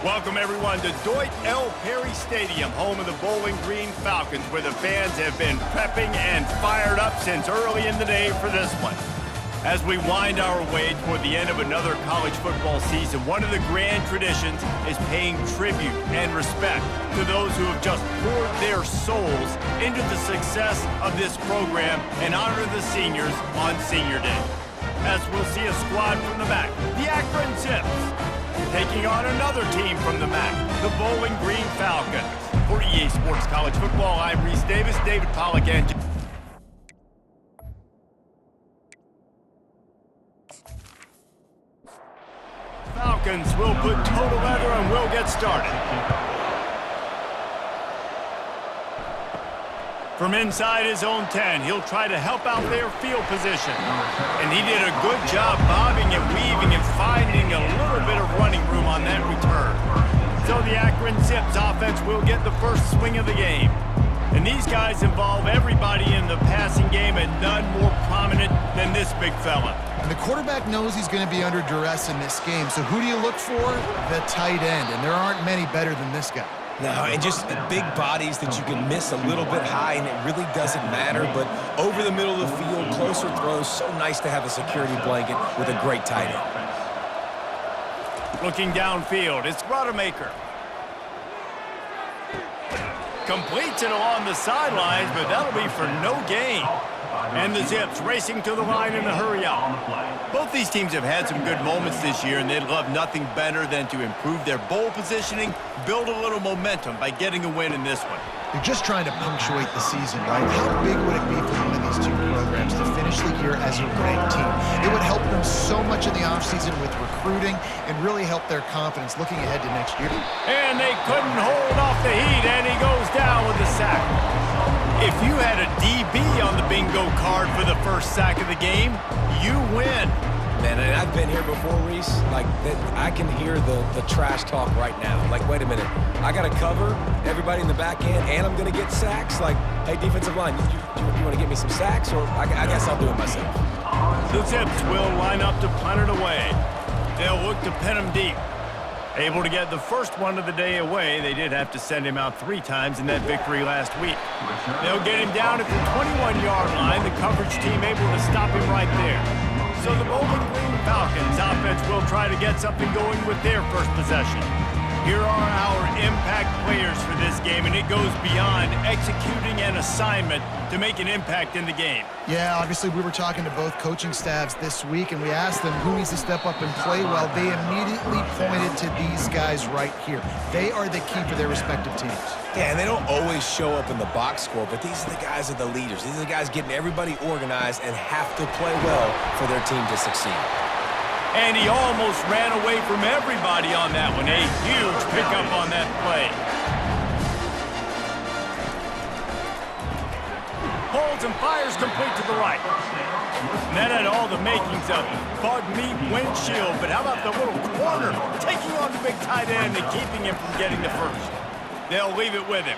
Welcome, everyone, to Deutsch L. Perry Stadium, home of the Bowling Green Falcons, where the fans have been prepping and fired up since early in the day for this one. As we wind our way toward the end of another college football season, one of the grand traditions is paying tribute and respect to those who have just poured their souls into the success of this program and honor the seniors on Senior Day. As we'll see a squad from the MAC, the Akron Zips, taking on another team from the MAC, the Bowling Green Falcons. For EA Sports College Football, I'm Reese Davis, David Pollack, and Falcons will put total leather and we'll get started. From inside his own 10, he'll try to help out their field position. And he did a good job bobbing and weaving and finding a little bit of running room on that return. So the Akron Zips offense will get the first swing of the game. And these guys involve everybody in the passing game, and none more prominent than this big fella. And the quarterback knows he's going to be under duress in this game. So who do you look for? The tight end. And there aren't many better than this guy. No, and just big bodies that you can miss a little bit high, and it really doesn't matter. But over the middle of the field, closer throws, so nice to have a security blanket with a great tight end. Looking downfield, it's Rodemaker. Completes it along the sidelines, but that'll be for no gain. And the Zips racing to the line in a hurry up. Both these teams have had some good moments this year, and they'd love nothing better than to improve their bowl positioning, build a little momentum by getting a win in this one. You're just trying to punctuate the season, right? How big would it be for one of these two programs to finish the year as a ranked team? It would help them so much in the offseason with recruiting and really help their confidence looking ahead to next year. And they couldn't hold off the heat, and he goes down with the sack. If you had a DB on the bingo card for the first sack of the game, you win. Man, and I've been here before, Reese. Like, I can hear the trash talk right now. Like, wait a minute. I got to cover everybody in the back end, and I'm going to get sacks? Like, hey, defensive line, you want to get me some sacks? Or I guess I'll do it myself. The Zips will line up to punt it away. They'll look to pin him deep. Able to get the first one of the day away. They did have to send him out 3 times in that victory last week. They'll get him down at the 21-yard line. The coverage team able to stop him right there. So the Bowling Green Falcons offense will try to get something going with their first possession. Here are our impact players for this game, and it goes beyond executing an assignment to make an impact in the game. Yeah, obviously we were talking to both coaching staffs this week, and we asked them who needs to step up and play well. They immediately pointed to these guys right here. They are the key for their respective teams. Yeah, and they don't always show up in the box score, but these are the guys that are the leaders. These are the guys getting everybody organized and have to play well for their team to succeed. And he almost ran away from everybody on that one. A huge pickup on that play. Holds and fires complete to the right. And that had all the makings of bug meat windshield. But how about the little corner taking on the big tight end and keeping him from getting the first? They'll leave it with him.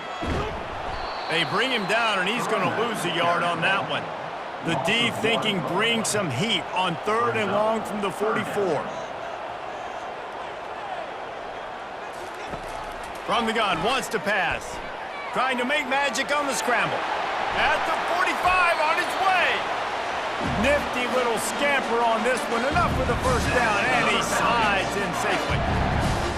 They bring him down, and he's going to lose a yard on that one. The D thinking bring some heat on 3rd and long from the 44. From the gun, wants to pass. Trying to make magic on the scramble. At the 45, on his way. Nifty little scamper on this one. Enough for the first down, and he slides in safely.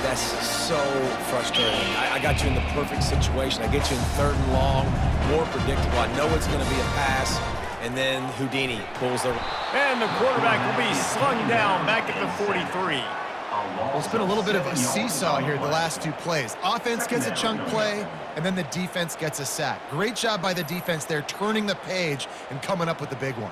That's so frustrating. I got you in the perfect situation. I get you in 3rd and long, more predictable. I know it's going to be a pass. And then Houdini pulls the... And the quarterback will be slung down back at the 43. Well, it's been a little bit of a seesaw here the last 2 plays. Offense gets a chunk play, and then the defense gets a sack. Great job by the defense there, turning the page and coming up with the big one.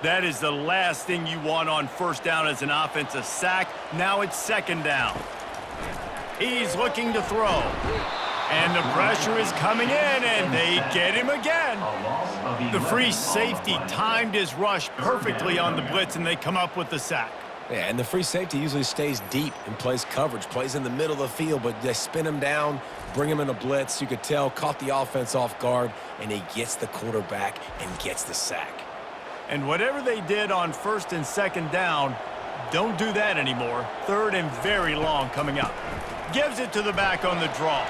That is the last thing you want on first down as an offensive sack. Now it's 2nd down. He's looking to throw. And the pressure is coming in, and they get him again. The free safety timed his rush perfectly on the blitz, and they come up with the sack. Yeah, and the free safety usually stays deep and plays coverage, plays in the middle of the field, but they spin him down, bring him in a blitz. You could tell, caught the offense off guard, and he gets the quarterback and gets the sack. And whatever they did on first and second down, don't do that anymore. Third and very long coming up. Gives it to the back on the draw.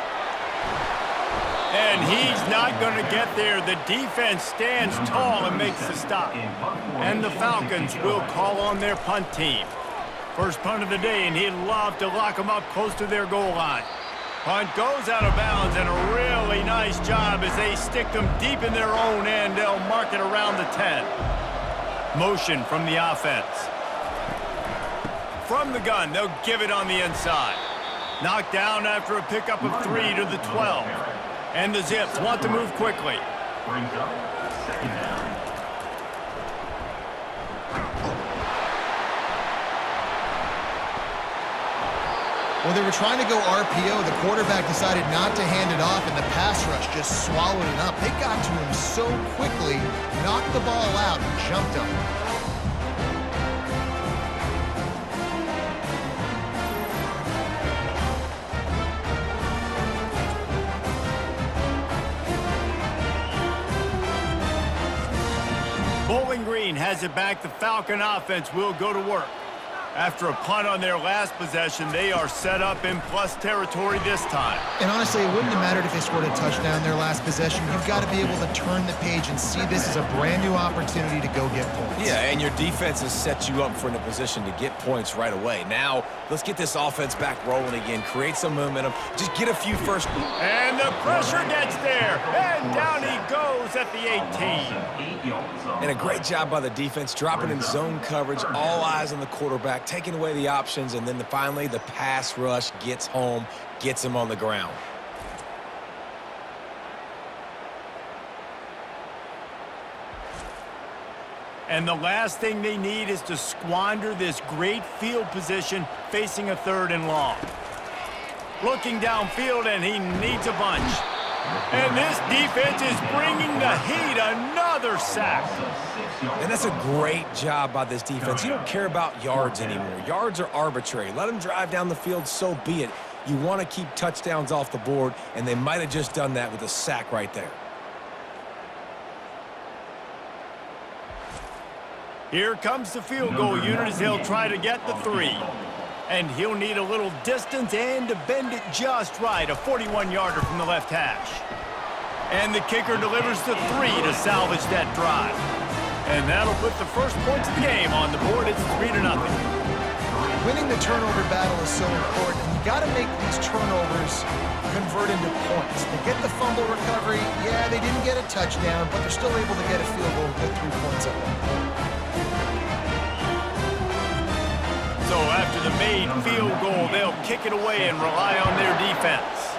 And he's not going to get there. The defense stands tall and makes the stop. And the Falcons will call on their punt team. First punt of the day, and he'd love to lock them up close to their goal line. Punt goes out of bounds, and a really nice job as they stick them deep in their own end. They'll mark it around the 10. Motion from the offense. From the gun, they'll give it on the inside. Knocked down after a pickup of 3 to the 12. And the Zips want to move quickly. Brings up second down. Well, they were trying to go RPO. The quarterback decided not to hand it off, and the pass rush just swallowed it up. They got to him so quickly, knocked the ball out, and jumped him. Bowling Green has it back. The Falcon offense will go to work. After a punt on their last possession, they are set up in plus territory this time. And honestly, it wouldn't have mattered if they scored a touchdown their last possession. You've got to be able to turn the page and see this as a brand new opportunity to go get points. Yeah, and your defense has set you up for in a position to get points right away. Now, let's get this offense back rolling again, create some momentum, just get a few first. And the pressure gets there, and down he goes at the 18. And a great job by the defense, dropping in zone coverage, all eyes on the quarterback, taking away the options, and then finally the pass rush gets home, gets him on the ground. And the last thing they need is to squander this great field position facing a third and long. Looking downfield, and he needs a bunch. And this defense is bringing the heat. Another sack. And that's a great job by this defense. You don't care about yards anymore. Yards are arbitrary. Let them drive down the field, so be it. You want to keep touchdowns off the board, and they might have just done that with a sack right there. Here comes the field goal unit as they'll try to get the 3. And he'll need a little distance and to bend it just right. A 41-yarder from the left hash. And the kicker delivers the 3 to salvage that drive. And that'll put the first points of the game on the board. It's 3-0. Winning the turnover battle is so important. You got to make these turnovers convert into points. They get the fumble recovery. Yeah, they didn't get a touchdown, but they're still able to get a field goal and put 3 points up. So after the made field goal, they'll kick it away and rely on their defense.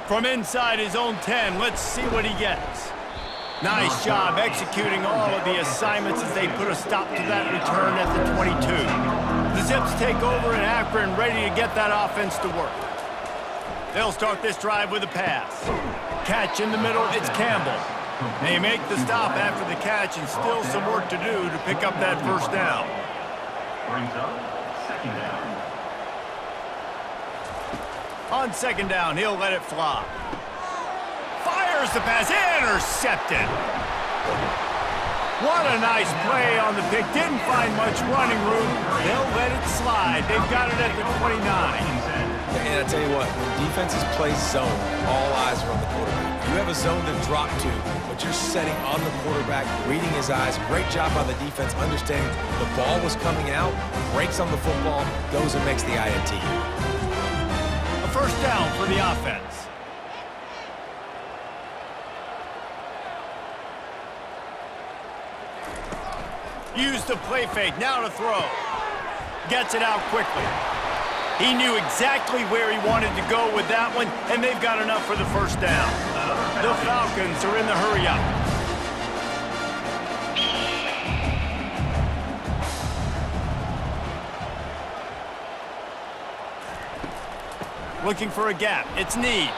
From inside his own 10, let's see what he gets. Nice job executing all of the assignments as they put a stop to that return at the 22. The Zips take over in Akron, ready to get that offense to work. They'll start this drive with a pass. Catch in the middle, it's Campbell. They make the stop after the catch, and still some work to do to pick up that first down. Brings up second down. On second down, he'll let it fly. Fires the pass, intercepted. What a nice play on the pick. Didn't find much running room. They'll let it slide. They've got it at the 29. And I tell you what, when defenses play zone, all eyes are on the quarterback. You have a zone to drop to, but you're setting on the quarterback, reading his eyes. Great job by the defense, understanding the ball was coming out, breaks on the football, goes and makes the INT. A first down for the offense. Use the play fake, now to throw. Gets it out quickly. He knew exactly where he wanted to go with that one, and they've got enough for the first down. The Falcons are in the hurry-up. Looking for a gap. It's Need.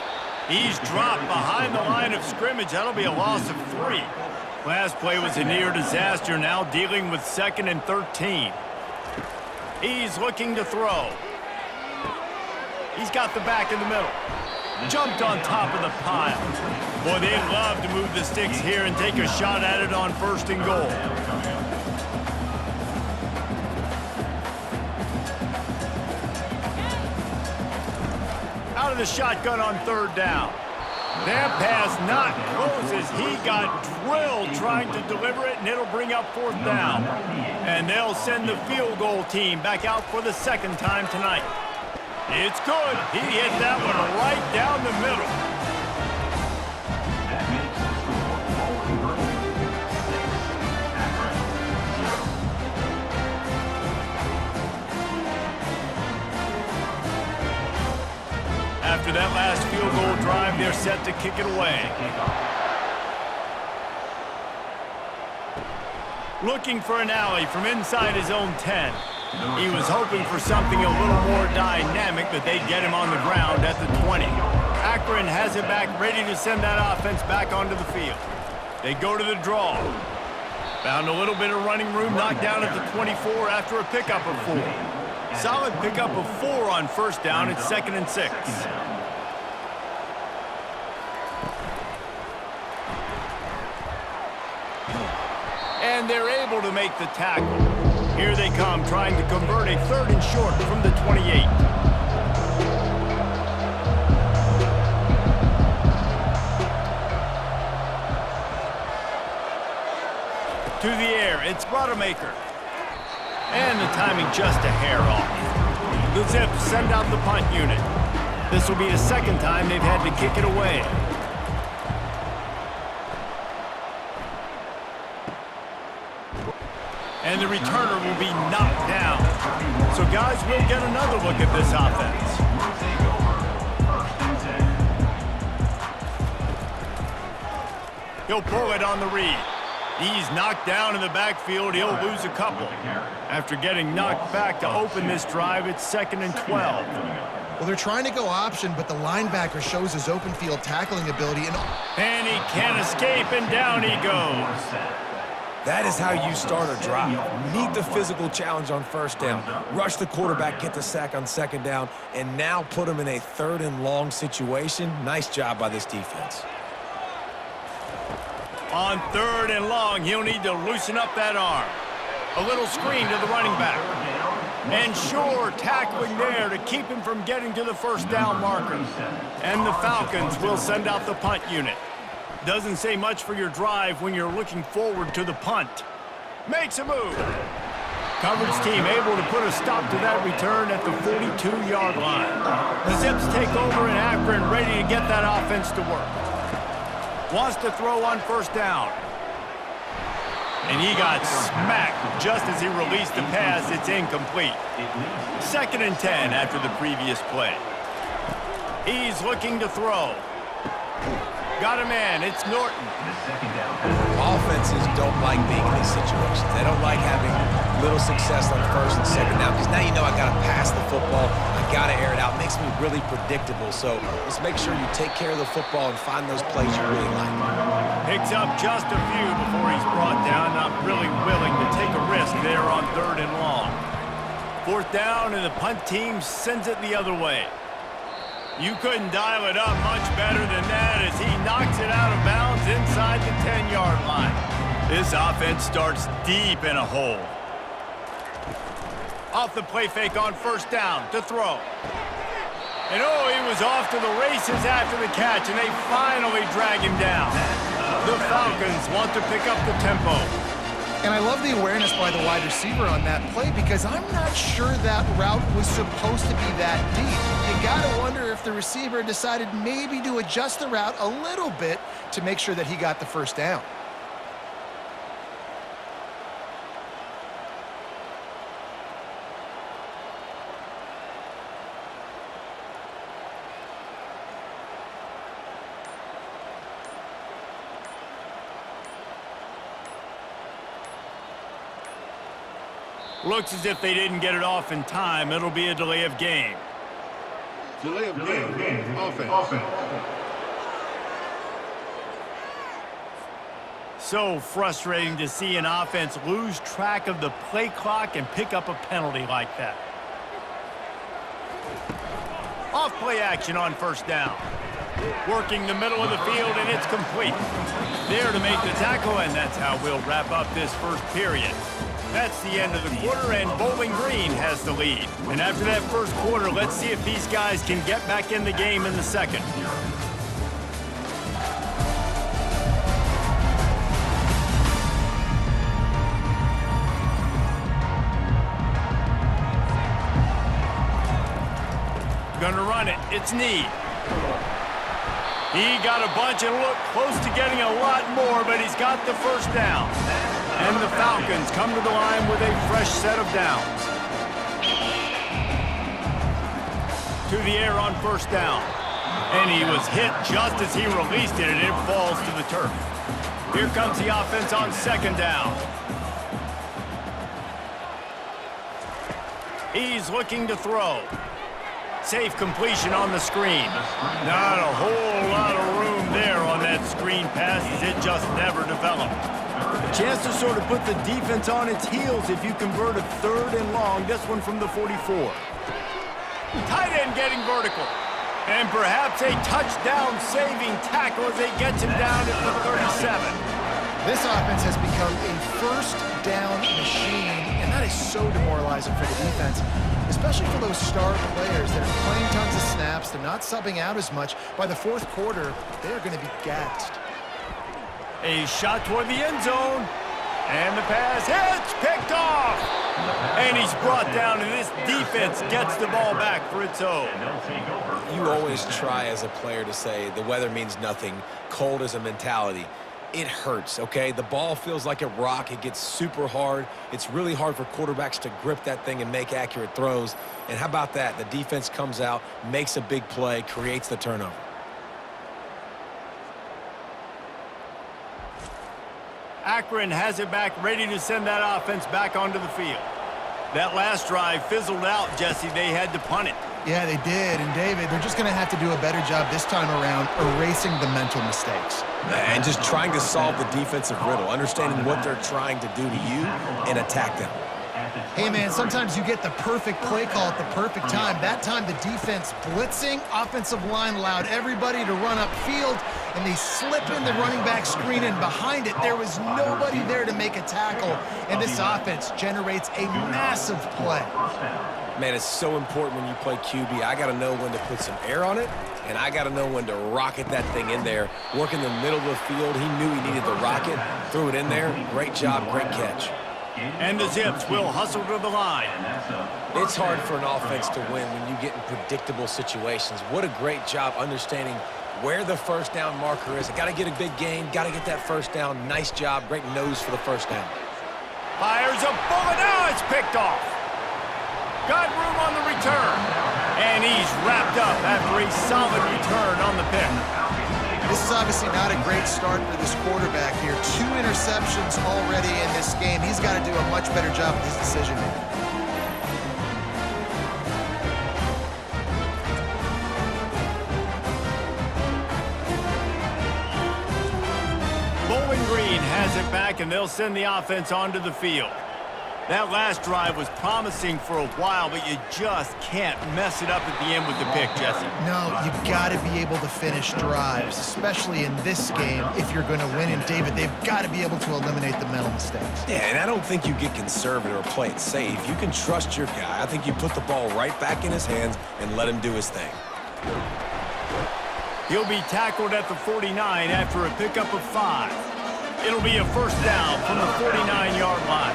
He's dropped behind the line of scrimmage. That'll be a loss of 3. Last play was a near disaster, now dealing with 2nd and 13. He's looking to throw. He's got the back in the middle. jumped on top of the pile. Boy, they'd love to move the sticks here and take a shot at it on 1st and goal. Out of the shotgun on 3rd down. That pass not close as he got drilled trying to deliver it, and it'll bring up 4th down. And they'll send the field goal team back out for the 2nd time tonight. It's good. He hit that one right down the middle. That makes the score Bowling Green 6, Akron 0. After that last field goal drive, they're set to kick it away. Looking for an alley from inside his own 10. He was hoping for something a little more dynamic, but they'd get him on the ground at the 20. Akron has it back, ready to send that offense back onto the field. They go to the draw. Found a little bit of running room, knocked down at the 24 after a pickup of 4. Solid pickup of 4 on 1st down. It's 2nd and 6. And they're able to make the tackle. Here they come, trying to convert a 3rd and short from the 28. To the air, it's Rodemaker. And the timing just a hair off. The Zips send out the punt unit. This will be the 2nd time they've had to kick it away. And the returner will be knocked down. So guys, we'll get another look at this offense. He'll pull it on the read. He's knocked down in the backfield. He'll lose a couple. After getting knocked back to open this drive, it's 2nd and 12. Well, they're trying to go option, but the linebacker shows his open field tackling ability. And he can't escape, and down he goes. That is how you start a drive. Meet the physical challenge on 1st down. Rush the quarterback, get the sack on 2nd down, and now put him in a 3rd and long situation. Nice job by this defense. On 3rd and long, he'll need to loosen up that arm. A little screen to the running back. And sure, tackling there to keep him from getting to the 1st down marker. And the Falcons will send out the punt unit. Doesn't say much for your drive when you're looking forward to the punt. Makes a move. Coverage team able to put a stop to that return at the 42-yard line. The Zips take over in Akron, ready to get that offense to work. Wants to throw on 1st down. And he got smacked just as he released the pass. It's incomplete. 2nd and 10 after the previous play. He's looking to throw. Got a man. It's Norton. Offenses don't like being in these situations. They don't like having little success on 1st and 2nd down because now you know I got to pass the football. I got to air it out. It makes me really predictable. So let's make sure you take care of the football and find those plays you really like. Picks up just a few before he's brought down. Not really willing to take a risk there on 3rd and long. 4th down, and the punt team sends it the other way. You couldn't dial it up much better than that as he knocks it out of bounds inside the 10-yard line. This offense starts deep in a hole. Off the play fake on 1st down to throw. And oh, he was off to the races after the catch, and they finally drag him down. The Falcons want to pick up the tempo. And I love the awareness by the wide receiver on that play because I'm not sure that route was supposed to be that deep. You got to wonder if the receiver decided maybe to adjust the route a little bit to make sure that he got the 1st down. Looks as if they didn't get it off in time. It'll be a delay of game. Delay of game. Offense. So frustrating to see an offense lose track of the play clock and pick up a penalty like that. Off play action on 1st down. Working the middle of the field, and it's complete. There to make the tackle, and that's how we'll wrap up this first period. That's the end of the quarter, and Bowling Green has the lead. And after that first quarter, let's see if these guys can get back in the game in the second. Gonna run it. It's Need. He got a bunch and looked close to getting a lot more, but he's got the first down. And the Falcons come to the line with a fresh set of downs. To the air on first down. And he was hit just as he released it, and it falls to the turf. Here comes the offense on second down. He's looking to throw. Safe completion on the screen. Not a whole lot of room there on that screen pass as it just never developed. A chance to sort of put the defense on its heels if you convert a third and long. This one from the 44. Tight end getting vertical. And perhaps a touchdown-saving tackle as they get him down at the 37. This offense has become a first down machine, and that is so demoralizing for the defense, especially for those star players that are playing tons of snaps. They're not subbing out as much. By the fourth quarter, they're going to be gassed. A shot toward the end zone, and the pass hits, picked off. And he's brought down, and this defense gets the ball back for its own. You always try as a player to say the weather means nothing. Cold is a mentality. It hurts, okay? The ball feels like a rock. It gets super hard. It's really hard for quarterbacks to grip that thing and make accurate throws. And how about that? The defense comes out, makes a big play, creates the turnover. Akron has it back, ready to send that offense back onto the field. That last drive fizzled out, Jesse. They had to punt it. Yeah, they did. And, David, they're just going to have to do a better job this time around erasing the mental mistakes. And just trying to solve the defensive riddle, understanding what they're trying to do to you and attack them. Hey, man, sometimes you get the perfect play call at the perfect time. That time the defense blitzing, offensive line allowed everybody to run upfield, and they slip in the running back screen, and behind it there was nobody there to make a tackle, and this offense generates a massive play. Man, it's so important when you play QB. I got to know when to put some air on it, and I got to know when to rocket that thing in there. Work in the middle of the field. He knew he needed the rocket. Threw it in there. Great job, great catch. And the Zips will hustle to the line. It's hard for an offense to win when you get in predictable situations. What a great job understanding where the first down marker is. I got to get a big gain. Got to get that first down. Nice job. Great nose for the first down. Fires a bullet. Now it's picked off. Got room on the return. And he's wrapped up after a solid return on the pick. This is obviously not a great start for this quarterback here. 2 interceptions already in this game. He's got to do a much better job with his decision-making. Bowling Green has it back, and they'll send the offense onto the field. That last drive was promising for a while, but you just can't mess it up at the end with the pick, Jesse. No, you've got to be able to finish drives, especially in this game if you're going to win. And, David, they've got to be able to eliminate the mental mistakes. Yeah, and I don't think you get conservative or play it safe. You can trust your guy. I think you put the ball right back in his hands and let him do his thing. He'll be tackled at the 49 after a pickup of 5. It'll be a first down from the 49-yard line.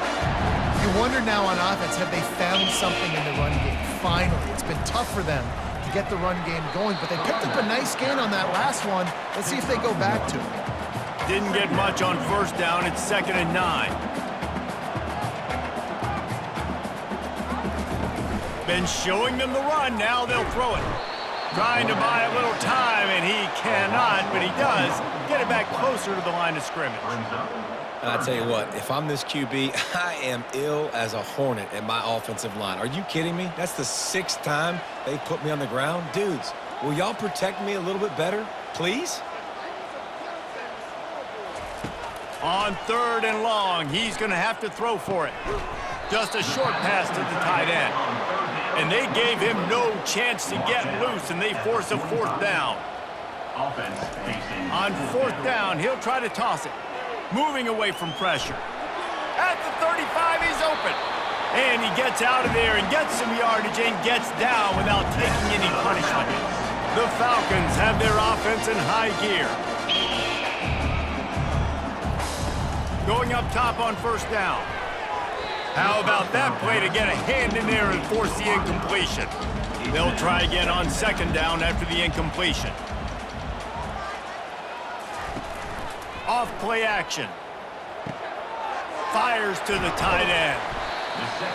You wonder now on offense, have they found something in the run game? Finally, it's been tough for them to get the run game going, but they picked up a nice gain on that last one. Let's see if they go back to it. Didn't get much on first down. It's 2nd and 9. Been showing them the run. Now they'll throw it. Trying to buy a little time, and he cannot, but he does get it back closer to the line of scrimmage. And I tell you what, if I'm this QB, I am ill as a hornet at my offensive line. Are you kidding me? That's the 6th time they've put me on the ground. Dudes, will y'all protect me a little bit better, please? On 3rd and long, he's going to have to throw for it. Just a short pass to the tight end. And they gave him no chance to get loose, and they force a 4th down. Offense facing. On fourth down, he'll try to toss it. Moving away from pressure. At the 35, he's open. And he gets out of there and gets some yardage and gets down without taking any punishment. The Falcons have their offense in high gear. Going up top on first down. How about that play to get a hand in there and force the incompletion? They'll try again on second down after the incompletion. Off play action. Fires to the tight end.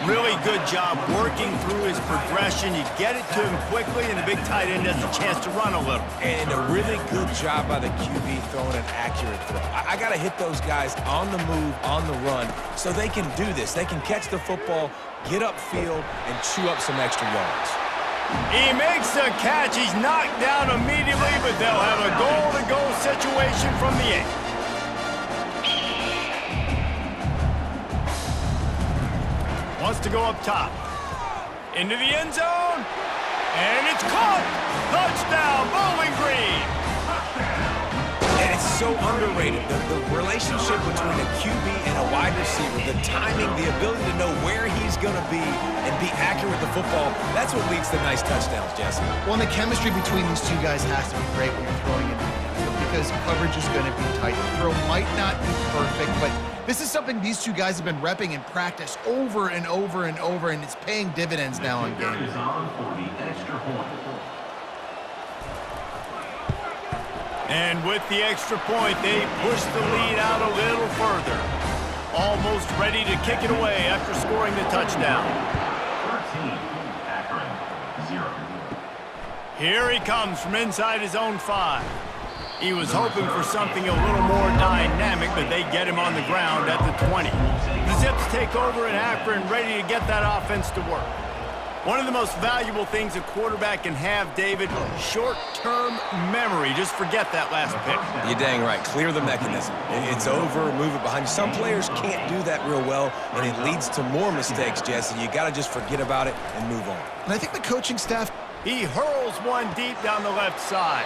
Really good job working through his progression. You get it to him quickly, and the big tight end has a chance to run a little. And a really good job by the QB throwing an accurate throw. I got to hit those guys on the move, on the run, so they can do this. They can catch the football, get upfield, and chew up some extra yards. He makes the catch. He's knocked down immediately, but they'll have a goal-to-goal situation from the 8. Wants to go up top. Into the end zone. And it's caught. Touchdown, Bowling Green. And it's so underrated. The relationship between a QB and a wide receiver, the timing, the ability to know where he's going to be and be accurate with the football, that's what leads to nice touchdowns, Jesse. Well, and the chemistry between these two guys has to be great when you're throwing in the field because coverage is going to be tight. The throw might not be perfect, but this is something these two guys have been repping in practice over and over and over, and it's paying dividends now on game day. Is on for the extra point. And with the extra point, they push the lead out a little further. Almost ready to kick it away after scoring the touchdown. 13, Akron, 0. Here he comes from inside his own 5. He was hoping for something a little more dynamic, but they get him on the ground at the 20. The Zips take over in Akron, ready to get that offense to work. One of the most valuable things a quarterback can have, David, short-term memory. Just forget that last pick. You're dang right. Clear the mechanism. It's over, move it behind you. Some players can't do that real well, and it leads to more mistakes, Jesse. You got to just forget about it and move on. And I think the coaching staff... He hurls one deep down the left side.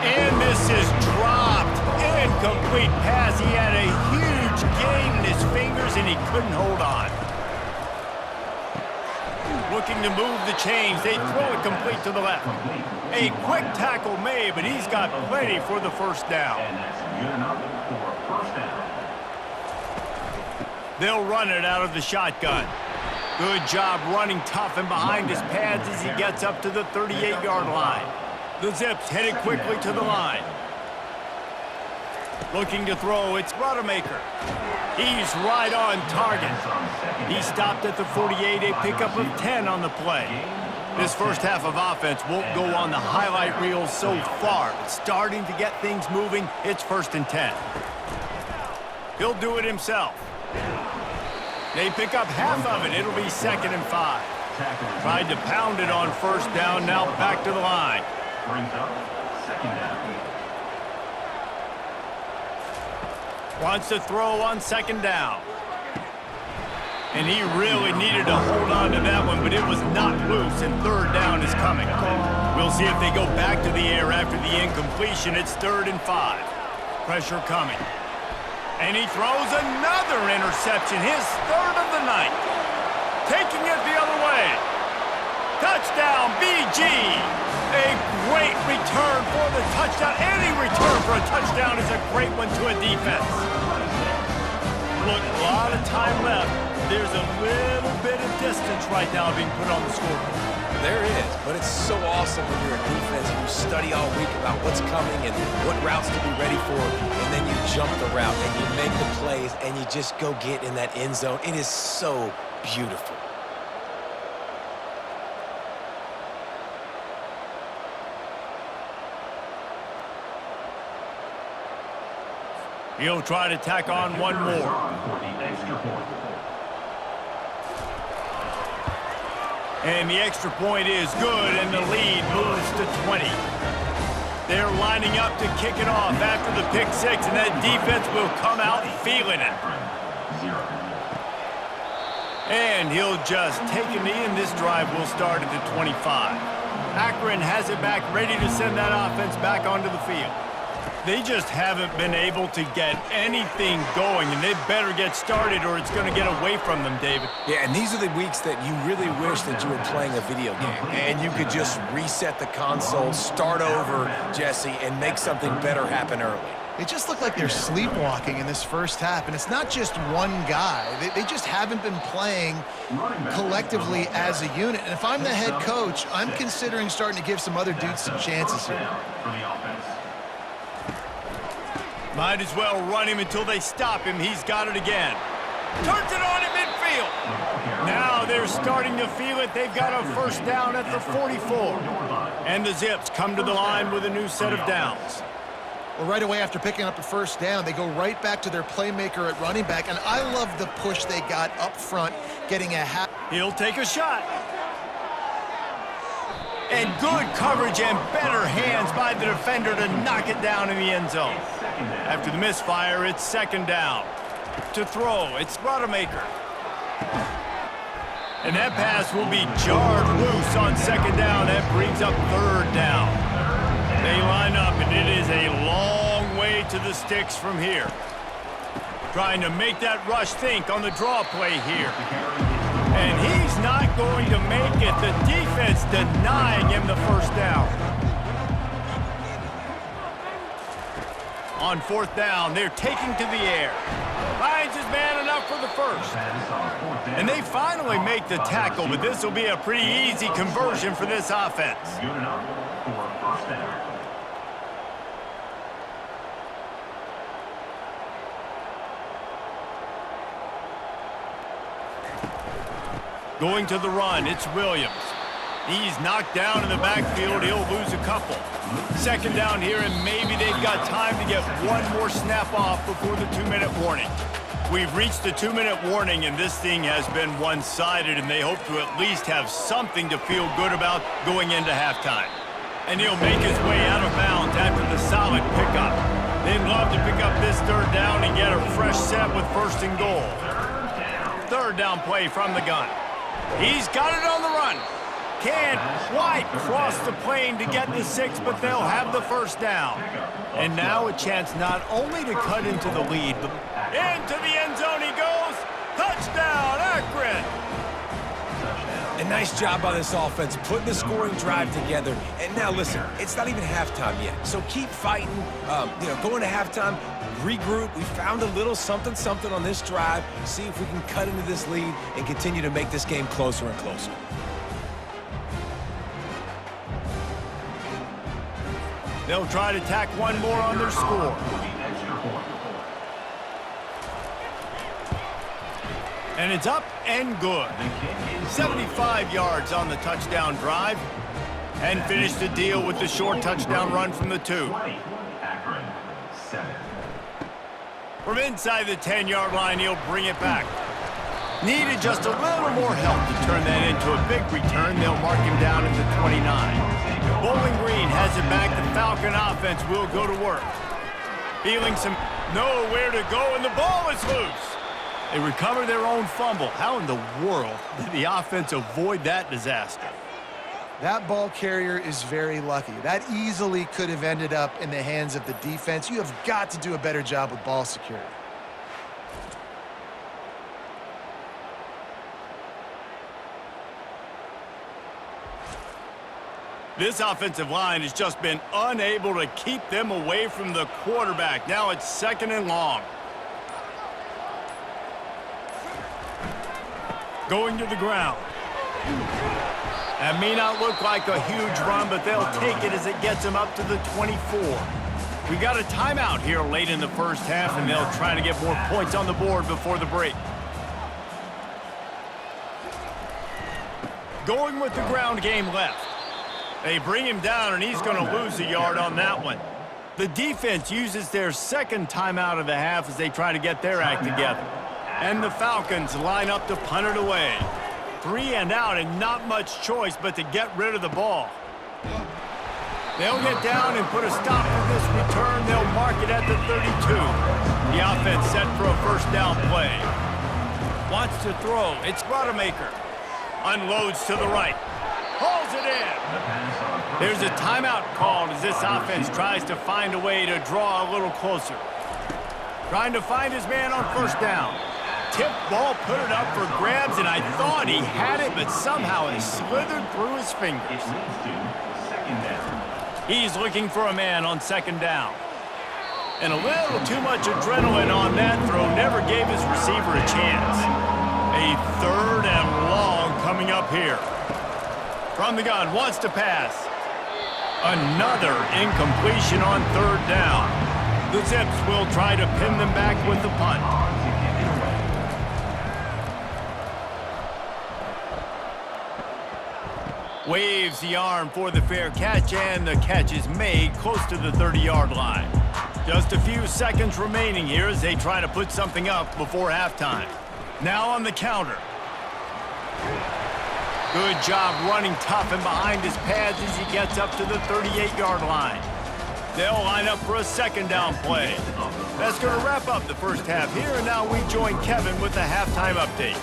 And this is dropped. Incomplete pass. He had a huge gain in his fingers, and he couldn't hold on. Looking to move the chains. They throw it complete to the left. A quick tackle made, but he's got plenty for the first down. And that's good enough for a first down. They'll run it out of the shotgun. Good job running tough and behind his pads as he gets up to the 38-yard line. The Zips headed quickly to the line. Looking to throw, it's Rodemaker. He's right on target. He stopped at the 48, a pickup of 10 on the play. This first half of offense won't go on the highlight reel so far. It's starting to get things moving. It's 1st and 10. He'll do it himself. They pick up half of it. It'll be 2nd and 5. Tried to pound it on first down. Now back to the line. Brings up 2nd down. Wants to throw on 2nd down. And he really needed to hold on to that one, but it was not loose, and 3rd down is coming. We'll see if they go back to the air after the incompletion. It's 3rd and 5. Pressure coming. And he throws another interception, his 3rd of the night. Taking it the other way. Touchdown, BG. A great return for the touchdown. Any return for a touchdown is a great one to a defense. Look, a lot of time left. There's a little bit of distance right now being put on the scoreboard. There is, but it's so awesome when you're a defense and you study all week about what's coming and what routes to be ready for, and then you jump the route and you make the plays and you just go get in that end zone. It is so beautiful. He'll try to tack on one more. And the extra point is good, and the lead moves to 20. They're lining up to kick it off after the pick 6, and that defense will come out feeling it. And he'll just take a knee, and this drive will start at the 25. Akron has it back, ready to send that offense back onto the field. They just haven't been able to get anything going, and they better get started or it's going to get away from them, David. Yeah, and these are the weeks that you really wish that you were playing a video game and you could just reset the console, start over, Jesse, and make something better happen early. They just look like they're sleepwalking in this first half, and it's not just one guy. They just haven't been playing collectively as a unit. And if I'm the head coach, I'm considering starting to give some other dudes some chances here. Might as well run him until they stop him. He's got it again. Turns it on in midfield. Now they're starting to feel it. They've got a first down at the 44. And the Zips come to the line with a new set of downs. Well, right away after picking up a first down, they go right back to their playmaker at running back. And I love the push they got up front, getting a half. He'll take a shot. And good coverage and better hands by the defender to knock it down in the end zone. After the misfire, it's second down. To throw, it's Rodemaker. And that pass will be jarred loose on second down. That brings up third down. They line up, and it is a long way to the sticks from here. Trying to make that rush think on the draw play here. And he's not going to make it. The defense denying him the first down. On fourth down, they're taking to the air. Finds his man enough for the first. And they finally make the tackle, but this will be a pretty easy conversion for this offense. Good enough for first down. Going to the run, it's Williams. He's knocked down in the backfield. He'll lose a couple. Second down here, and maybe they've got time to get one more snap off before the 2-minute warning. We've reached the 2-minute warning, and this thing has been one-sided, and they hope to at least have something to feel good about going into halftime. And he'll make his way out of bounds after the solid pickup. They'd love to pick up this third down and get a fresh set with first and goal. Third down play from the gun. He's got it on the run. Can't quite cross the plane to get the 6, but they'll have the first down. And now a chance not only to cut into the lead, but into the end zone he goes. Touchdown, Akron! A nice job by this offense, putting the scoring drive together. And now listen, it's not even halftime yet, so keep fighting. Going to halftime, regroup. We found a little something on this drive. See if we can cut into this lead and continue to make this game closer and closer. They'll try to tack one more on their score. And it's up and good. 75 yards on the touchdown drive. And finish the deal with the short touchdown run from the 2. Akron, 7. From inside the 10-yard line, he'll bring it back. Needed just a little more help to turn that into a big return. They'll mark him down at the 29. Bowling Green has it back. The Falcon offense will go to work. Feeling nowhere to go, and the ball is loose. They recover their own fumble. How in the world did the offense avoid that disaster? That ball carrier is very lucky. That easily could have ended up in the hands of the defense. You have got to do a better job with ball security. This offensive line has just been unable to keep them away from the quarterback. Now it's second and long. Going to the ground. That may not look like a huge run, but they'll take it as it gets them up to the 24. We got a timeout here late in the first half, and they'll try to get more points on the board before the break. Going with the ground game left. They bring him down, and he's going to lose a yard on that one. The defense uses their second timeout of the half as they try to get their act together. And the Falcons line up to punt it away. 3 and out, and not much choice but to get rid of the ball. They'll get down and put a stop to this return. They'll mark it at the 32. The offense set for a first down play. Wants to throw. It's Rodemaker. Unloads to the right. Hauls it in. There's a timeout called as this offense tries to find a way to draw a little closer. Trying to find his man on first down. Tipped ball, put it up for grabs, and I thought he had it, but somehow it slithered through his fingers. He's looking for a man on second down. And a little too much adrenaline on that throw never gave his receiver a chance. A 3rd and long coming up here. From the gun, wants to pass. Another incompletion on 3rd down. The Zips will try to pin them back with the punt. Waves the arm for the fair catch, and the catch is made close to the 30-yard line. Just a few seconds remaining here as they try to put something up before halftime. Now on the counter. Good job running tough and behind his pads as he gets up to the 38-yard line. They'll line up for a second down play. That's going to wrap up the first half here, and now we join Kevin with the halftime update.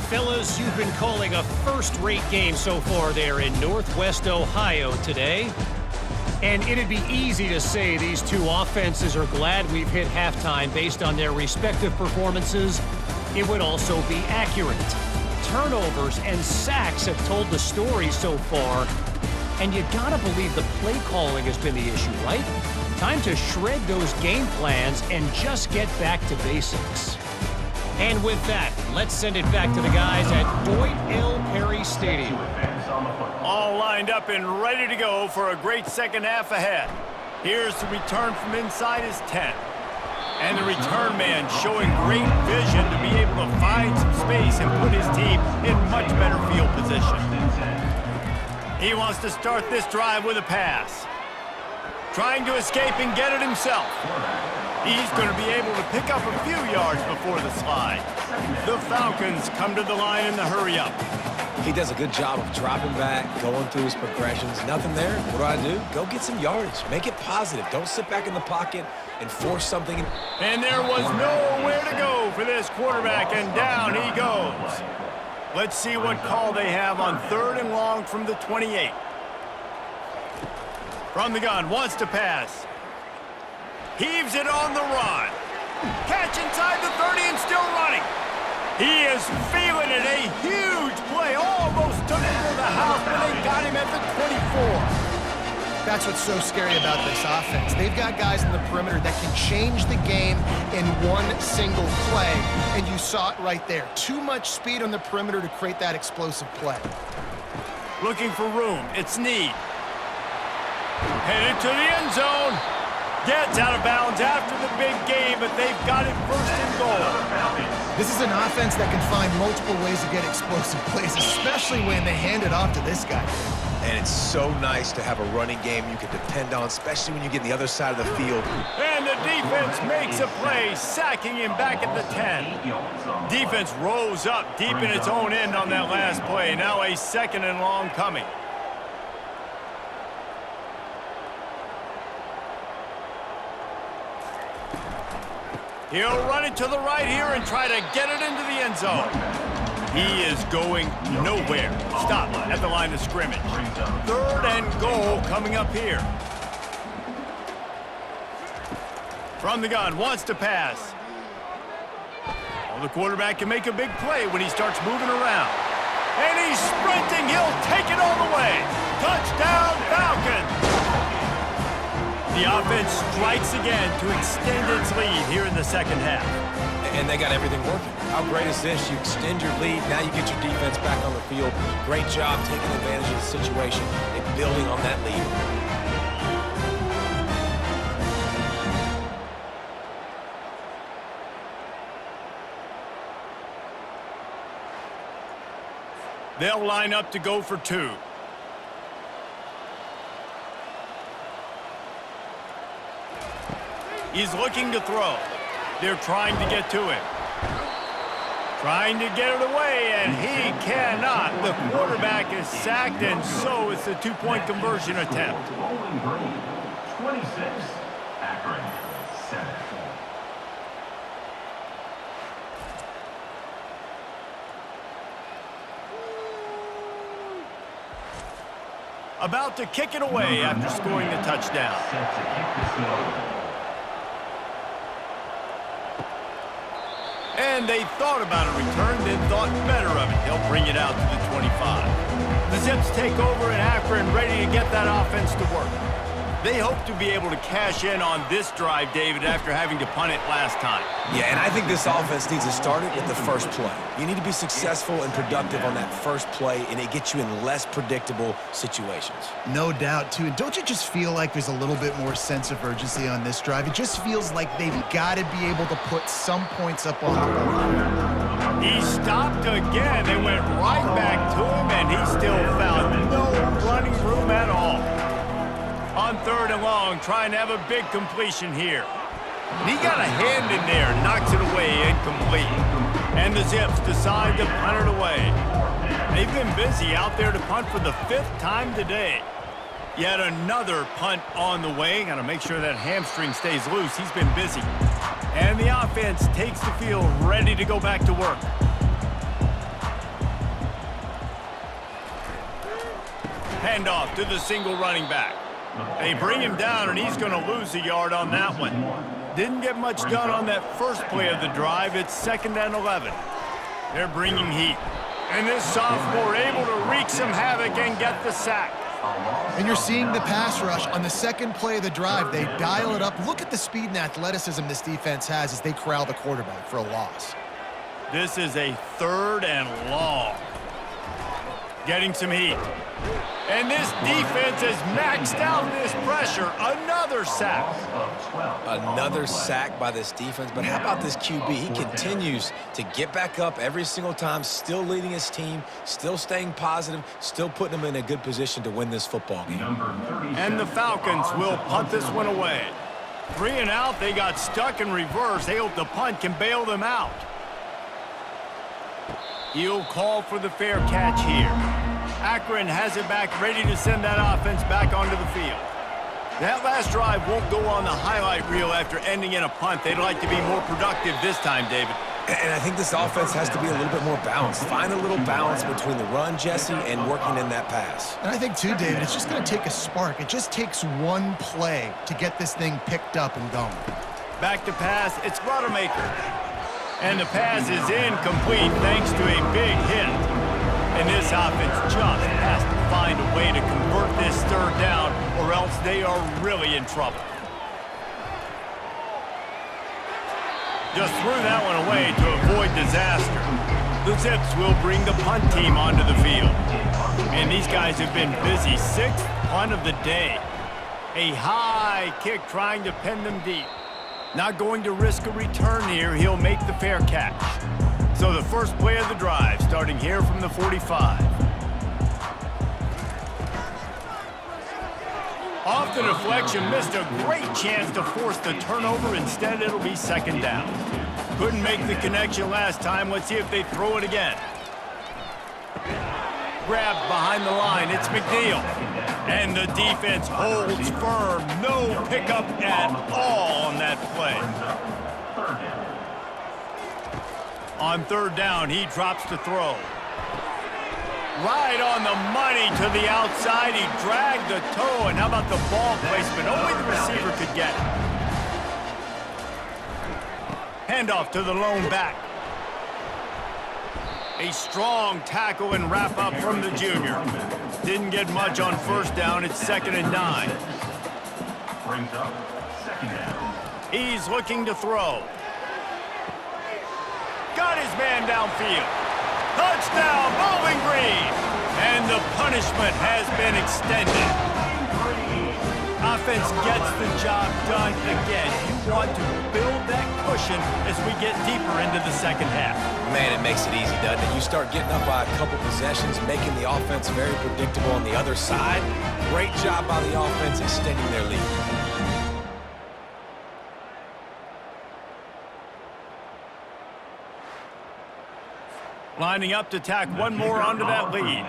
Fellas, you've been calling a first-rate game so far there in Northwest Ohio today. And it'd be easy to say these two offenses are glad we've hit halftime based on their respective performances. It would also be accurate. Turnovers and sacks have told the story so far. And you gotta believe the play calling has been the issue, right? Time to shred those game plans and just get back to basics. And with that, let's send it back to the guys at Dwight L. Perry Stadium. All lined up and ready to go for a great second half ahead. Here's the return from inside his 10. And the return man showing great vision to be able to find some space and put his team in much better field position. He wants to start this drive with a pass. Trying to escape and get it himself. He's going to be able to pick up a few yards before the slide. The Falcons come to the line in the hurry-up. He does a good job of dropping back, going through his progressions. Nothing there. What do? Go get some yardage. Make it positive. Don't sit back in the pocket and force something. And there was nowhere to go for this quarterback, and down he goes. Let's see what call they have on 3rd and long from the 28. From the gun, wants to pass. Heaves it on the run. Catch inside the 30 and still running. He is feeling it. A huge play. Almost took him to the house, but they got him at the 24. That's what's so scary about this offense. They've got guys in the perimeter that can change the game in one single play, and you saw it right there. Too much speed on the perimeter to create that explosive play. Looking for room. It's Need. Headed to the end zone. Gets out of bounds after the big game, but they've got it 1st and goal. This is an offense that can find multiple ways to get explosive plays, especially when they hand it off to this guy. And it's so nice to have a running game you can depend on, especially when you get the other side of the field. And the defense makes a play, sacking him back at the 10. Defense rose up deep in its own end on that last play. Now a 2nd and long coming. He'll run it to the right here and try to get it into the end zone. He is going nowhere. Stop at the line of scrimmage. 3rd and goal coming up here. From the gun, wants to pass. Well, the quarterback can make a big play when he starts moving around. And he's sprinting. He'll take it all the way. Touchdown, Falcons! The offense strikes again to extend its lead here in the second half. And they got everything working. How great is this? You extend your lead, now you get your defense back on the field. Great job taking advantage of the situation and building on that lead. They'll line up to go for 2. He's looking to throw. They're trying to get to him. Trying to get it away, and he cannot. The quarterback is sacked, and so is the 2-point conversion attempt. Bowling Green, 26. Akron, 7. About to kick it away after scoring the touchdown. Set to kick this goal. And they thought about a return, then thought better of it. They'll bring it out to the 25. The Zips take over in Akron, ready to get that offense to work. They hope to be able to cash in on this drive, David, after having to punt it last time. Yeah, and I think this offense needs to start it with the first play. You need to be successful and productive on that first play, and it gets you in less predictable situations. No doubt, too. And don't you just feel like there's a little bit more sense of urgency on this drive? It just feels like they've got to be able to put some points up on the board. He stopped again. They went right back to him, and he still found no running room at all. On 3rd and long, trying to have a big completion here. And he got a hand in there, knocks it away, incomplete. And the Zips decide to punt it away. They've been busy out there to punt for the 5th time today. Yet another punt on the way. Got to make sure that hamstring stays loose. He's been busy. And the offense takes the field, ready to go back to work. Handoff to the single running back. They bring him down, and he's going to lose a yard on that one. Didn't get much done on that first play of the drive. It's 2nd and 11. They're bringing heat. And this sophomore able to wreak some havoc and get the sack. And you're seeing the pass rush on the 2nd play of the drive. They dial it up. Look at the speed and athleticism this defense has as they corral the quarterback for a loss. This is a 3rd and long. Getting some heat. And this defense has maxed out this pressure. Another sack. Another sack by this defense. But how about this QB? He continues to get back up every single time, still leading his team, still staying positive, still putting them in a good position to win this football game. And the Falcons will punt this one away. 3 and out. They got stuck in reverse. They hope the punt can bail them out. He'll call for the fair catch here. Akron has it back, ready to send that offense back onto the field. That last drive won't go on the highlight reel after ending in a punt. They'd like to be more productive this time, David. And I think this offense has to be a little bit more balanced. Find a little balance between the run, Jesse, and working in that pass. And I think, too, David, it's just going to take a spark. It just takes one play to get this thing picked up and going. Back to pass, it's Ruddermaker. And the pass is incomplete thanks to a big hit. And this offense just has to find a way to convert this 3rd down, or else they are really in trouble. Just threw that one away to avoid disaster. The Zips will bring the punt team onto the field. And these guys have been busy. 6th punt of the day. A high kick trying to pin them deep. Not going to risk a return here. He'll make the fair catch. So the first play of the drive, starting here from the 45. Off the deflection, missed a great chance to force the turnover. Instead, it'll be 2nd down. Couldn't make the connection last time. Let's see if they throw it again. Grabbed behind the line. It's McNeil. And the defense holds firm. No pickup at all on that play. On 3rd down, he drops to throw. Right on the money to the outside. He dragged the toe. And how about the ball placement? Only the receiver could get it. Handoff to the lone back. A strong tackle and wrap up from the junior. Didn't get much on 1st down. It's 2nd and 9. Brings up 2nd down. He's looking to throw. Got his man downfield. Touchdown, Bowling Green. And the punishment has been extended. Offense gets the job done again. You want to build that cushion as we get deeper into the 2nd half. Man, it makes it easy, doesn't it? You start getting up by a couple possessions, making the offense very predictable on the other side. Great job by the offense extending their lead. Lining up to tack one more onto that lead.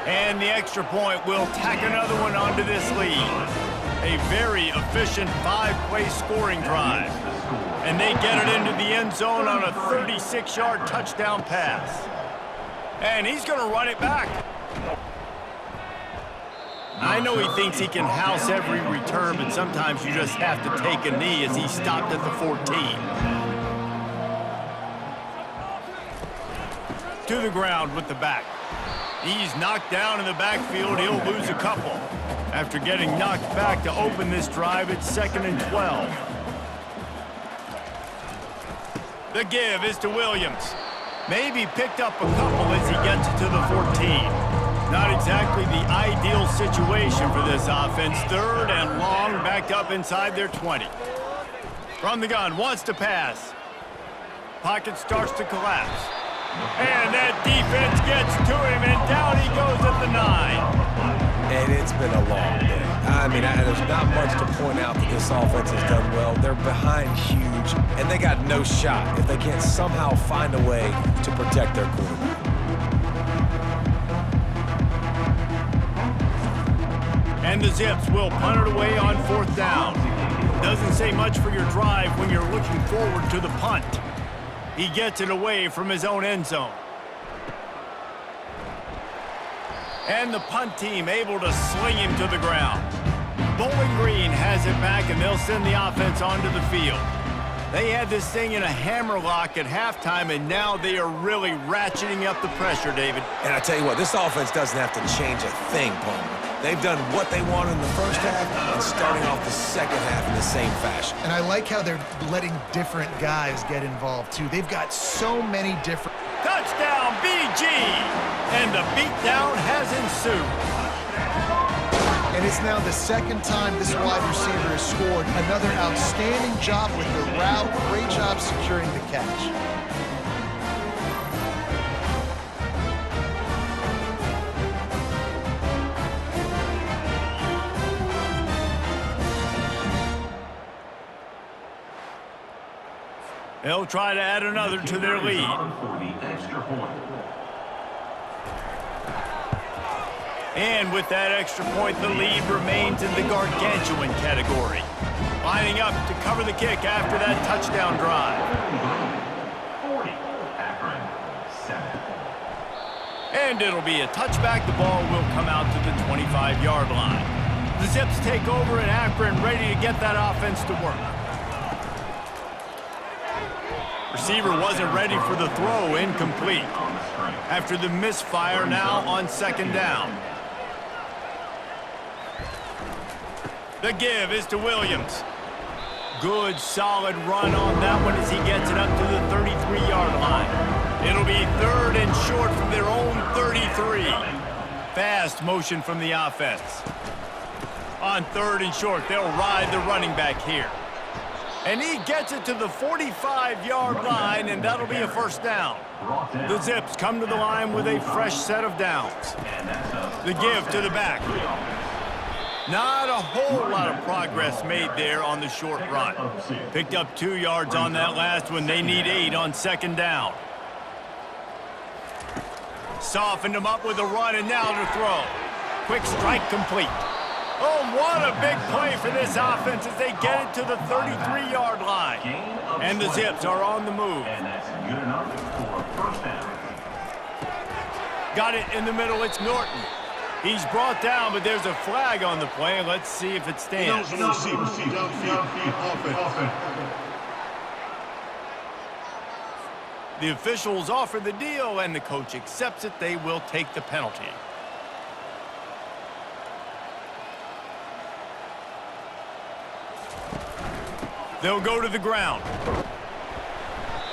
And the extra point will tack another one onto this lead. A very efficient 5-play scoring drive. And they get it into the end zone on a 36-yard touchdown pass. And he's going to run it back. I know he thinks he can house every return, but sometimes you just have to take a knee as he stopped at the 14. To the ground with the back. He's knocked down in the backfield. He'll lose a couple. After getting knocked back to open this drive, it's 2nd and 12. The give is to Williams. Maybe picked up a couple as he gets to the 14. Not exactly the ideal situation for this offense. 3rd and long, backed up inside their 20. From the gun, wants to pass. Pocket starts to collapse. And that defense gets to him, and down he goes at the 9. And it's been a long day. I mean, there's not much to point out that this offense has done well. They're behind huge, and they got no shot if they can't somehow find a way to protect their quarterback. And the Zips will punt it away on 4th down. Doesn't say much for your drive when you're looking forward to the punt. He gets it away from his own end zone. And the punt team able to sling him to the ground. Bowling Green has it back, and they'll send the offense onto the field. They had this thing in a hammer lock at halftime, and now they are really ratcheting up the pressure, David. And I tell you what, this offense doesn't have to change a thing, Palmer. They've done what they wanted in the first half and starting off the second half in the same fashion. And I like how they're letting different guys get involved, too. They've got so many different... Touchdown, BG! And the beatdown has ensued. And it's now the 2nd time this wide receiver has scored. Another outstanding job with the route. Great job securing the catch. They'll try to add another to their lead. And with that extra point, the lead remains in the gargantuan category. Lining up to cover the kick after that touchdown drive. 40, Akron, 7. And it'll be a touchback. The ball will come out to the 25-yard line. The Zips take over in Akron, ready to get that offense to work. Receiver wasn't ready for the throw, incomplete. After the misfire, now on 2nd down. The give is to Williams. Good, solid run on that one as he gets it up to the 33-yard line. It'll be 3rd and short from their own 33. Fast motion from the offense. On 3rd and short, they'll ride the running back here. And he gets it to the 45-yard line, and that'll be a 1st down. The Zips come to the line with a fresh set of downs. The give to the back. Not a whole lot of progress made there on the short run. Picked up 2 yards on that last one. They need 8 on 2nd down. Softened him up with a run, and now to throw. Quick strike complete. Oh, what a big play for this offense as they get it to the 33-yard line. And the Zips are on the move. And that's good enough for a 1st down. Got it in the middle. It's Norton. He's brought down, but there's a flag on the play. Let's see if it stands. The officials offer the deal, and the coach accepts it. They will take the penalty. They'll go to the ground.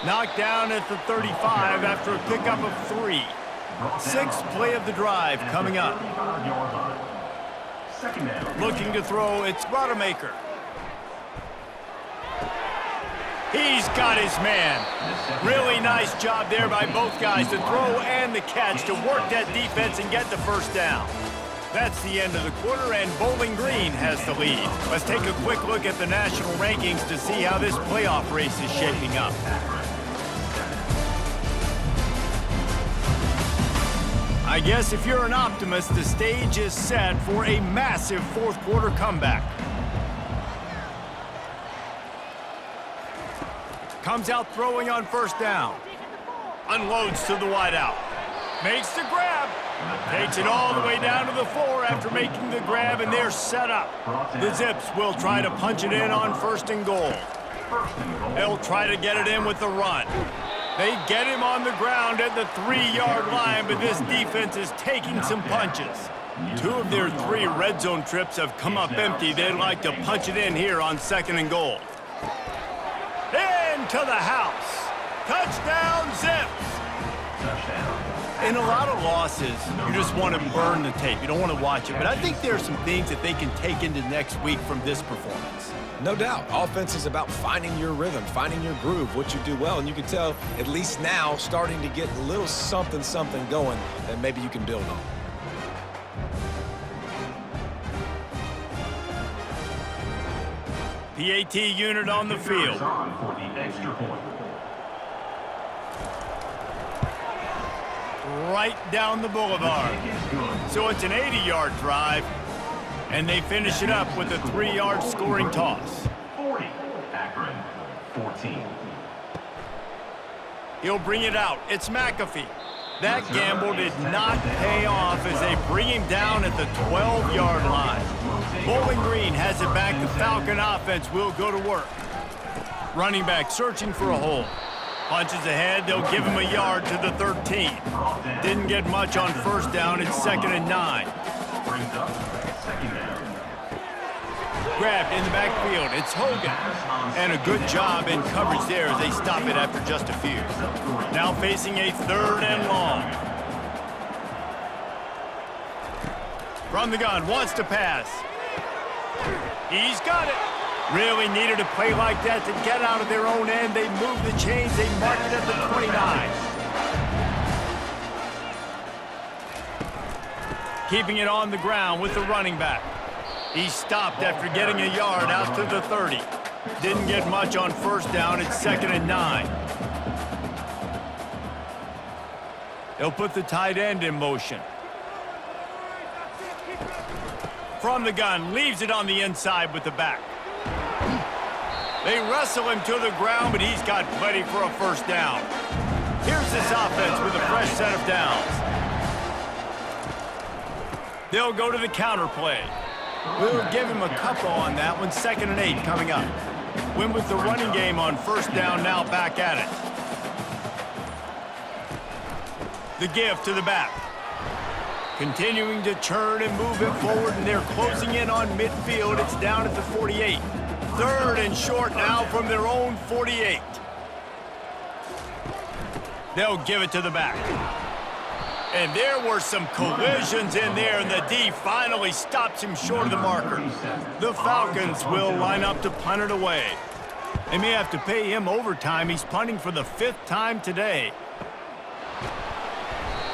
Knocked down at the 35 after a pickup of 3. 6th play of the drive coming up. Looking to throw, it's Rodemaker. He's got his man. Really nice job there by both guys to throw and the catch to work that defense and get the 1st down. That's the end of the quarter, and Bowling Green has the lead. Let's take a quick look at the national rankings to see how this playoff race is shaping up. I guess if you're an optimist, the stage is set for a massive 4th quarter comeback. Comes out throwing on 1st down. Unloads to the wideout. Makes the grab. Takes it all the way down to the 4 after making the grab, and they're set up. The Zips will try to punch it in on 1st and goal. They'll try to get it in with the run. They get him on the ground at the 3-yard line, but this defense is taking some punches. 2 of their 3 red zone trips have come up empty. They'd like to punch it in here on 2nd and goal. Into the house. Touchdown, Zips. In a lot of losses, you just want to burn the tape. You don't want to watch it. But I think there are some things that they can take into next week from this performance. No doubt. Offense is about finding your rhythm, finding your groove, what you do well. And you can tell, at least now, starting to get a little something going that maybe you can build on. PAT unit on the field. For the extra point. Right down the boulevard. So it's an 80-yard drive, and they finish it up with a 3-yard scoring toss. 40. Akron, 14. He'll bring it out. It's McAfee. That gamble did not pay off as they bring him down at the 12-yard line. Bowling Green has it back. The Falcon offense will go to work. Running back searching for a hole. Punches ahead. They'll give him a yard to the 13. Didn't get much on 1st down. It's 2nd and 9. Brings up 2nd down. Grabbed in the backfield. It's Hogan. And a good job in coverage there as they stop it after just a few. Now facing a 3rd and long. From the gun, wants to pass. He's got it. Really needed a play like that to get out of their own end. They move the chains. They mark it at the 29. Keeping it on the ground with the running back. He stopped after getting a yard out to the 30. Didn't get much on 1st down. It's 2nd and 9. They'll put the tight end in motion. From the gun, leaves it on the inside with the back. They wrestle him to the ground, but he's got plenty for a 1st down. Here's this offense with a fresh set of downs. They'll go to the counter play. We'll give him a couple on that one. 2nd and 8 coming up. Win with the running game on 1st down, now back at it. The give to the back. Continuing to churn and move it forward, and they're closing in on midfield. It's down at the 48. 3rd and short now from their own 48. They'll give it to the back. And there were some collisions in there, and the D finally stops him short of the marker. The Falcons will line up to punt it away. They may have to pay him overtime. He's punting for the 5th time today.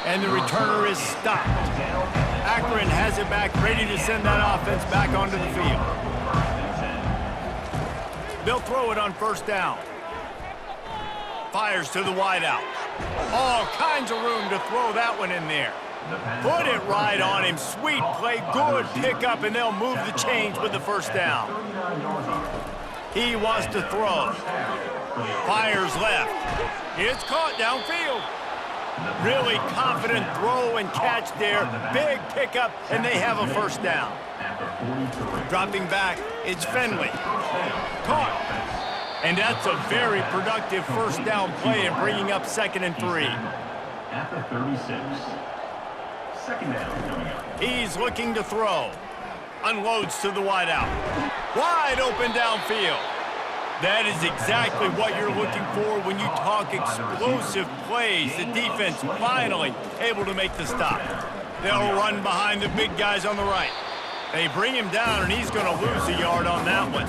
And the returner is stopped. Akron has it back, ready to send that offense back onto the field. They'll throw it on 1st down. Fires to the wideout. All kinds of room to throw that one in there. Put it right on him. Sweet play, good pickup, and they'll move the chains with the 1st down. He wants to throw. Fires left. It's caught downfield. Really confident throw and catch there. Big pickup, and they have a 1st down. Dropping back, it's Finley. Caught. And that's a very productive 1st down play and bringing up 2nd and 3. At the 36. 2nd down coming up. He's looking to throw. Unloads to the wideout. Wide open downfield. That is exactly what you're looking for when you talk explosive plays. The defense finally able to make the stop. They'll run behind the big guys on the right. They bring him down, and he's going to lose a yard on that one.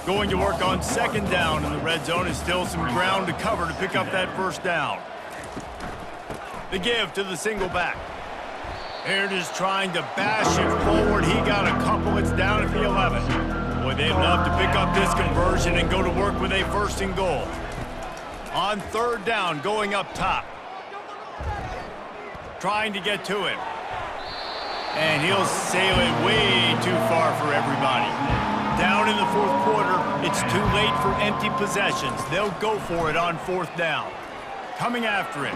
Going to work on 2nd down in the red zone. Is still some ground to cover to pick up that 1st down. The give to the single back. They're just trying to bash it forward. He got a couple. It's down at the 11. Boy, they'd love to pick up this conversion and go to work with a 1st and goal. On 3rd down, going up top. Trying to get to him. And he'll sail it way too far for everybody. Down in the 4th quarter, it's too late for empty possessions. They'll go for it on 4th down. Coming after it.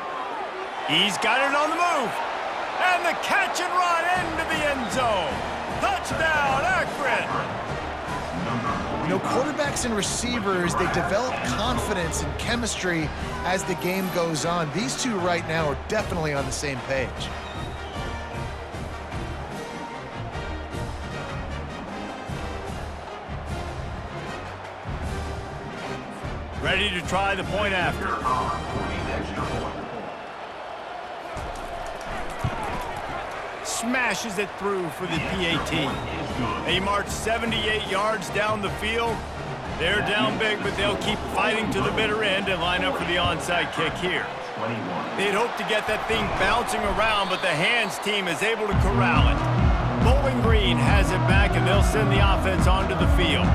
He's got it on the move. And the catch and run into the end zone. Touchdown, Akron. You know, quarterbacks and receivers, they develop confidence and chemistry as the game goes on. These two right now are definitely on the same page. Ready to try the point after. Smashes it through for the PAT. They march 78 yards down the field. They're down big, but they'll keep fighting to the bitter end and line up for the onside kick here. They'd hoped to get that thing bouncing around, but the hands team is able to corral it. Bowling Green has it back, and they'll send the offense onto the field.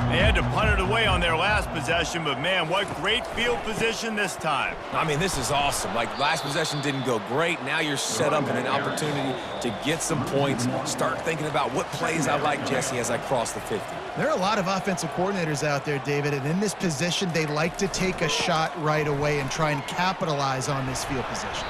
They had to punt it away on their last possession, but man, what great field position this time. I mean, this is awesome. Like, last possession didn't go great. Now you're set up in an opportunity to get some points. Start thinking about what plays I like, Jesse, as I cross the 50. There are a lot of offensive coordinators out there, David, and in this position, they like to take a shot right away and try and capitalize on this field position.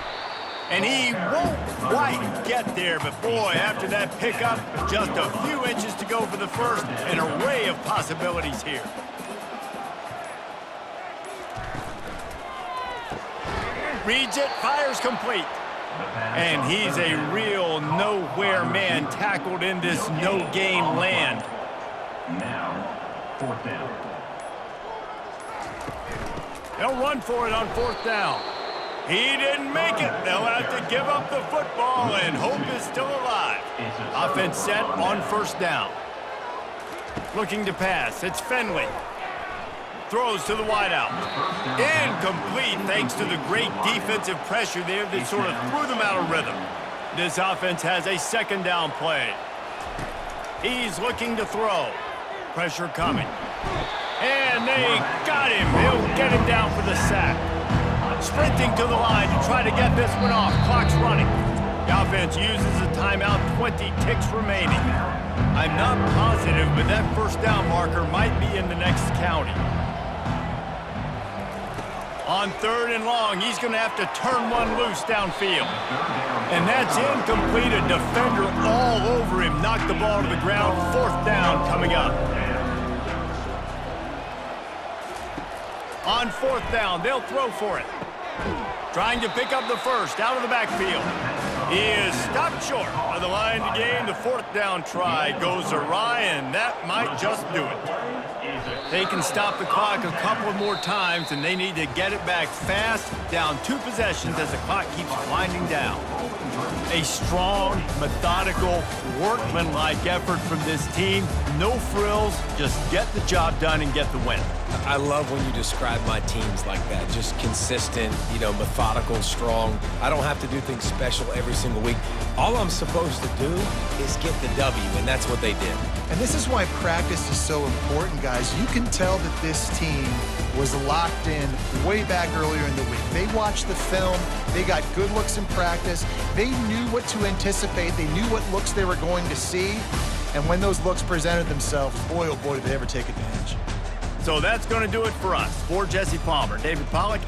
And he won't quite get there, but boy, after that pickup, just a few inches to go for the first, an array of possibilities here. Reads it, fires complete. And he's a real nowhere man tackled in this no-gain land. Now, 4th down. They'll run for it on 4th down. He didn't make it. They'll have to give up the football, and hope is still alive. Offense set on 1st down. Looking to pass. It's Finley. Throws to the wideout. Incomplete thanks to the great defensive pressure there that sort of threw them out of rhythm. This offense has a 2nd down play. He's looking to throw. Pressure coming. And they got him. They'll get him down for the sack. Sprinting to the line to try to get this one off. Clock's running. The offense uses a timeout, 20 ticks remaining. I'm not positive, but that 1st down marker might be in the next county. On 3rd and long, he's going to have to turn one loose downfield. And that's incomplete. A defender all over him. Knocked the ball to the ground. 4th down coming up. On 4th down, they'll throw for it. Trying to pick up the first out of the backfield. He is stopped short of the line to gain. The 4th down try goes awry, and that might just do it. They can stop the clock a couple more times, and they need to get it back fast, down 2 possessions as the clock keeps winding down. A strong, methodical, workmanlike effort from this team. No frills, just get the job done and get the win. I love when you describe my teams like that. Just consistent, you know, methodical, strong. I don't have to do things special every single week. All I'm supposed to do is get the W, and that's what they did. And this is why practice is so important, guys. You can tell that this team was locked in way back earlier in the week. They watched the film. They got good looks in practice. They knew what to anticipate. They knew what looks they were going to see. And when those looks presented themselves, boy, oh boy, did they ever take advantage. So that's going to do it for us. For Jesse Palmer, David Pollack,